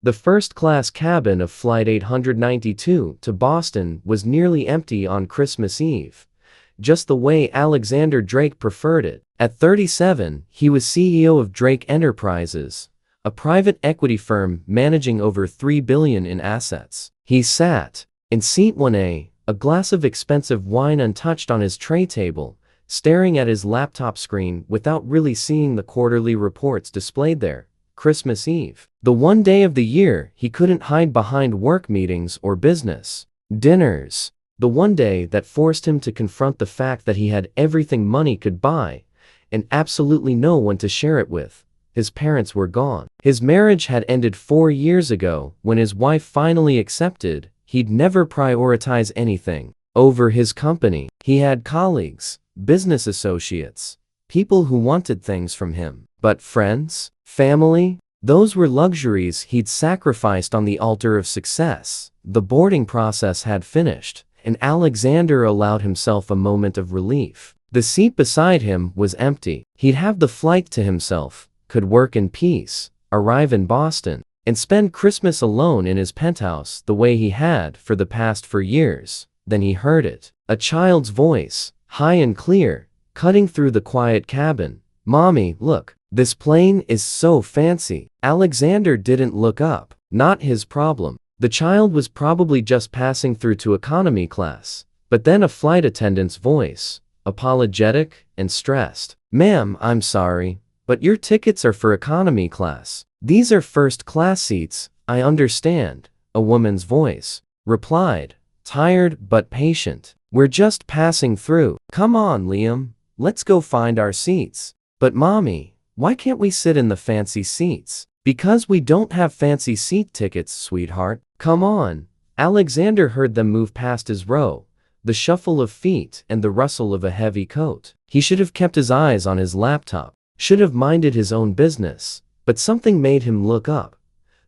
The first-class cabin of Flight 892 to Boston was nearly empty on Christmas Eve, just the way Alexander Drake preferred it. At 37, he was CEO of Drake Enterprises, a private equity firm managing over $3 billion in assets. He sat in Seat 1A, a glass of expensive wine untouched on his tray table, staring at his laptop screen without really seeing the quarterly reports displayed there. Christmas Eve, the one day of the year he couldn't hide behind work meetings or business dinners. The one day that forced him to confront the fact that he had everything money could buy and absolutely no one to share it with. His parents were gone. His marriage had ended 4 years ago when his wife finally accepted he'd never prioritize anything over his company. He had colleagues, business associates, people who wanted things from him. But friends, family, those were luxuries he'd sacrificed on the altar of success. The boarding process had finished, and Alexander allowed himself a moment of relief. The seat beside him was empty. He'd have the flight to himself, could work in peace, arrive in Boston, and spend Christmas alone in his penthouse the way he had for the past 4 years. Then he heard it. A child's voice, high and clear, cutting through the quiet cabin. "Mommy, look, this plane is so fancy." Alexander didn't look up. Not his problem. The child was probably just passing through to economy class. But then a flight attendant's voice, apologetic and stressed. "Ma'am, I'm sorry, but your tickets are for economy class. These are first-class seats." "I understand," a woman's voice replied, tired but patient. "We're just passing through. Come on, Liam, let's go find our seats." "But mommy, why can't we sit in the fancy seats?" "Because we don't have fancy seat tickets, sweetheart. Come on." Alexander heard them move past his row, the shuffle of feet and the rustle of a heavy coat. He should have kept his eyes on his laptop, should have minded his own business, but something made him look up.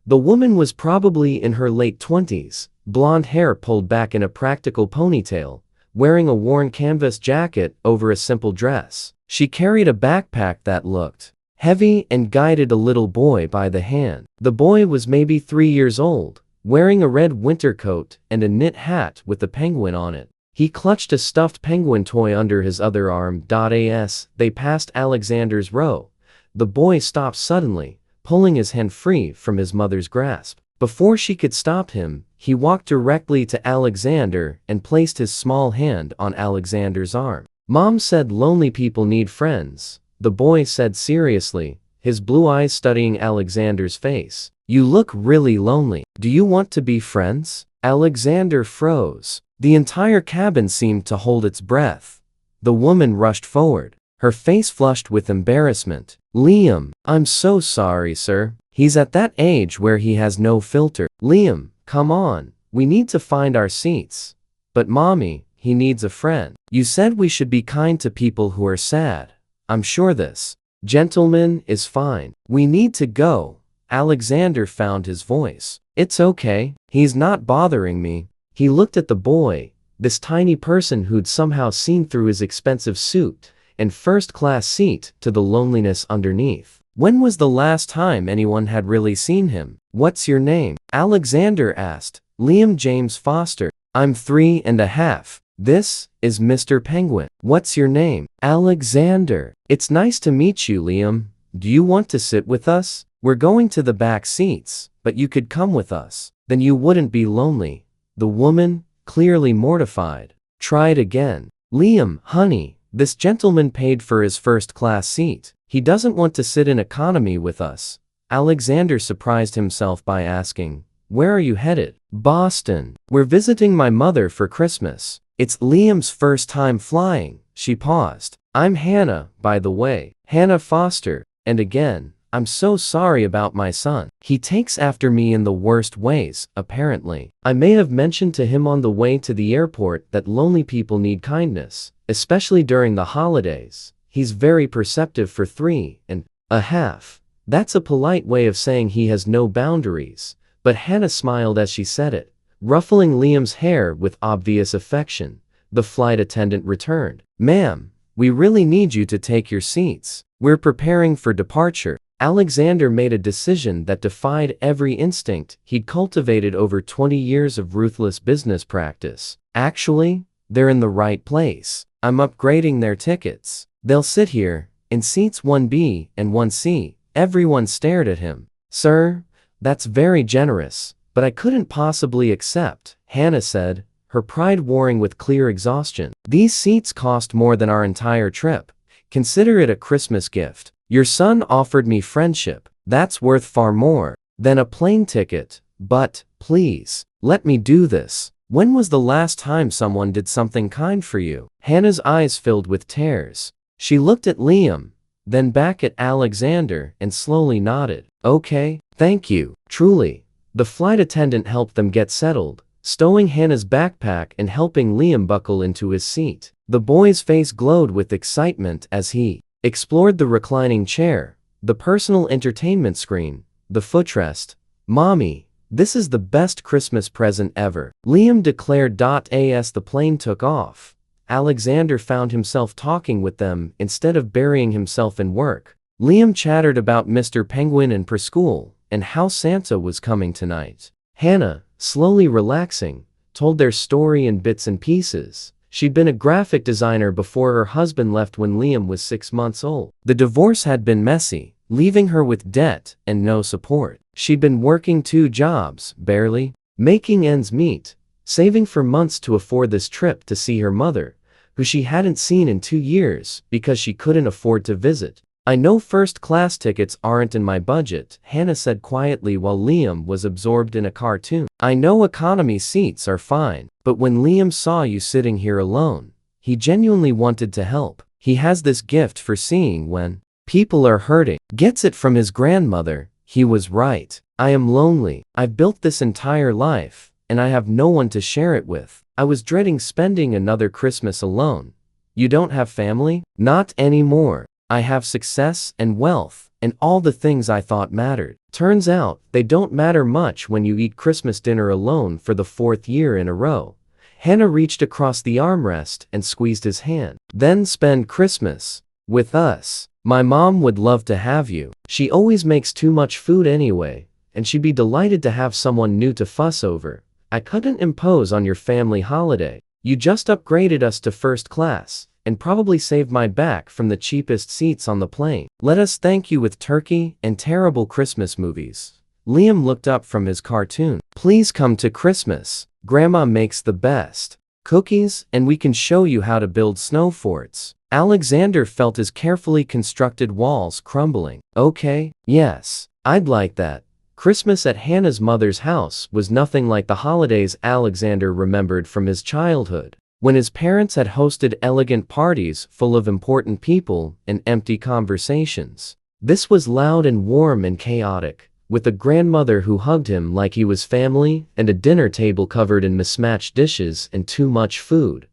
The woman was probably in her late 20s, blonde hair pulled back in a practical ponytail, wearing a worn canvas jacket over a simple dress. She carried a backpack that looked heavy and guided a little boy by the hand. The boy was maybe 3 years old, wearing a red winter coat and a knit hat with a penguin on it. He clutched a stuffed penguin toy under his other arm. As they passed Alexander's row, the boy stopped suddenly, pulling his hand free from his mother's grasp. Before she could stop him, he walked directly to Alexander and placed his small hand on Alexander's arm. "Mom said lonely people need friends," the boy said seriously, his blue eyes studying Alexander's face. "You look really lonely. Do you want to be friends?" Alexander froze. The entire cabin seemed to hold its breath. The woman rushed forward, her face flushed with embarrassment. "Liam, I'm so sorry, sir. He's at that age where he has no filter." "Liam, come on, we need to find our seats." "But mommy, he needs a friend. You said we should be kind to people who are sad. I'm sure this gentleman is fine. We need to go." Alexander found his voice. "It's okay, he's not bothering me." He looked at the boy, this tiny person who'd somehow seen through his expensive suit and first-class seat to the loneliness underneath. When was the last time anyone had really seen him? "What's your name?" Alexander asked. "Liam James Foster. I'm 3.5. This is Mr. Penguin." "What's your name?" "Alexander. It's nice to meet you, Liam. Do you want to sit with us? We're going to the back seats, but you could come with us. Then you wouldn't be lonely." The woman, clearly mortified, tried again. "Liam, honey, this gentleman paid for his first-class seat. He doesn't want to sit in economy with us." Alexander surprised himself by asking, "Where are you headed?" "Boston. We're visiting my mother for Christmas. It's Liam's first time flying." She paused. "I'm Hannah, by the way. Hannah Foster. And again, I'm so sorry about my son. He takes after me in the worst ways, apparently. I may have mentioned to him on the way to the airport that lonely people need kindness, especially during the holidays. He's very perceptive for 3.5. That's a polite way of saying he has no boundaries." But Hannah smiled as she said it, ruffling Liam's hair with obvious affection. The flight attendant returned. "Ma'am, we really need you to take your seats. We're preparing for departure." Alexander made a decision that defied every instinct he'd cultivated over 20 years of ruthless business practice. Actually, they're in the right place. I'm upgrading their tickets. They'll sit here, in seats 1B and 1C. Everyone stared at him. Sir, that's very generous, but I couldn't possibly accept, Hannah said, her pride warring with clear exhaustion. These seats cost more than our entire trip. Consider it a Christmas gift. Your son offered me friendship. That's worth far more than a plane ticket. But, please, let me do this. When was the last time someone did something kind for you? Hannah's eyes filled with tears. She looked at Liam, then back at Alexander and slowly nodded. Okay, thank you. Truly. The flight attendant helped them get settled, stowing Hannah's backpack and helping Liam buckle into his seat. The boy's face glowed with excitement as he explored the reclining chair, the personal entertainment screen, the footrest. Mommy, this is the best Christmas present ever, Liam declared. As the plane took off, Alexander found himself talking with them instead of burying himself in work. Liam chattered about Mr. Penguin and preschool, and how Santa was coming tonight. Hannah, slowly relaxing, told their story in bits and pieces. She'd been a graphic designer before her husband left when Liam was 6 months old. The divorce had been messy, leaving her with debt and no support. She'd been working 2 jobs, barely making ends meet, saving for months to afford this trip to see her mother, who she hadn't seen in 2 years because she couldn't afford to visit. I know first-class tickets aren't in my budget, Hannah said quietly while Liam was absorbed in a cartoon. I know economy seats are fine, but when Liam saw you sitting here alone, he genuinely wanted to help. He has this gift for seeing when people are hurting. Gets it from his grandmother. He was right. I am lonely. I've built this entire life, and I have no one to share it with. I was dreading spending another Christmas alone. You don't have family? Not anymore. I have success and wealth, and all the things I thought mattered. Turns out, they don't matter much when you eat Christmas dinner alone for the 4th year in a row. Hannah reached across the armrest and squeezed his hand. Then spend Christmas with us. My mom would love to have you. She always makes too much food anyway, and she'd be delighted to have someone new to fuss over. I couldn't impose on your family holiday. You just upgraded us to first class, and probably saved my back from the cheapest seats on the plane. Let us thank you with turkey and terrible Christmas movies. Liam looked up from his cartoon. Please come to Christmas. Grandma makes the best cookies, and we can show you how to build snow forts. Alexander felt his carefully constructed walls crumbling. Okay, yes, I'd like that. Christmas at Hannah's mother's house was nothing like the holidays Alexander remembered from his childhood, when his parents had hosted elegant parties full of important people and empty conversations. This was loud and warm and chaotic, with a grandmother who hugged him like he was family and a dinner table covered in mismatched dishes and too much food.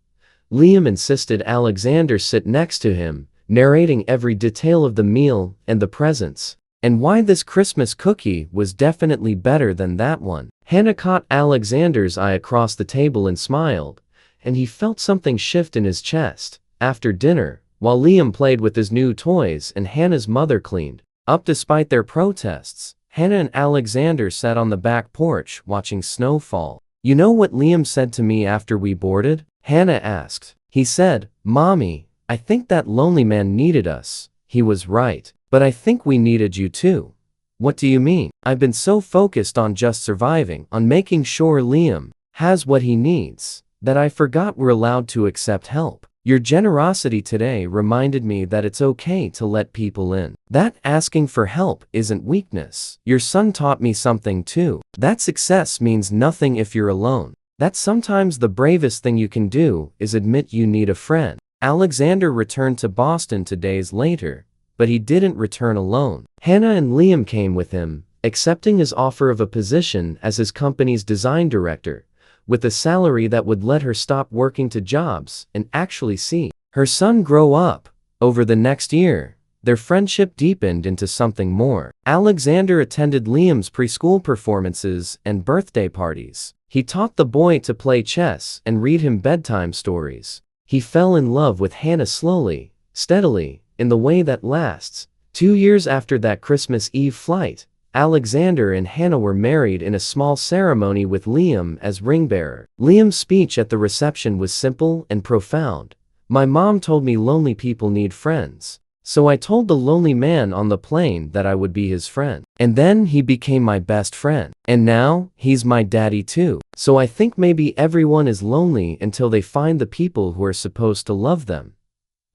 Liam insisted Alexander sit next to him, narrating every detail of the meal and the presents, and why this Christmas cookie was definitely better than that one. Hannah caught Alexander's eye across the table and smiled, and he felt something shift in his chest. After dinner, while Liam played with his new toys and Hannah's mother cleaned up despite their protests, Hannah and Alexander sat on the back porch watching snowfall. You know what Liam said to me after we boarded? Hannah asked. He said, Mommy, I think that lonely man needed us. He was right. But I think we needed you too. What do you mean? I've been so focused on just surviving, on making sure Liam has what he needs, that I forgot we're allowed to accept help. Your generosity today reminded me that it's okay to let people in. That asking for help isn't weakness. Your son taught me something too. That success means nothing if you're alone. That sometimes the bravest thing you can do is admit you need a friend. Alexander returned to Boston 2 days later, but he didn't return alone. Hannah and Liam came with him, accepting his offer of a position as his company's design director, with a salary that would let her stop working 2 jobs and actually see her son grow up. Over the next year, their friendship deepened into something more. Alexander attended Liam's preschool performances and birthday parties. He taught the boy to play chess and read him bedtime stories. He fell in love with Hannah slowly, steadily, in the way that lasts, 2 years after that Christmas Eve flight, Alexander and Hannah were married in a small ceremony with Liam as ring-bearer. Liam's speech at the reception was simple and profound. "My mom told me lonely people need friends. So I told the lonely man on the plane that I would be his friend. And then he became my best friend. And now, he's my daddy too. So I think maybe everyone is lonely until they find the people who are supposed to love them."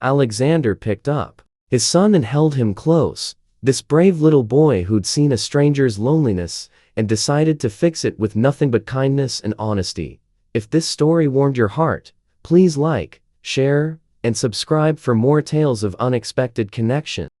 Alexander picked up his son and held him close. This brave little boy who'd seen a stranger's loneliness and decided to fix it with nothing but kindness and honesty. If this story warmed your heart, please like, share, and subscribe for more tales of unexpected connection.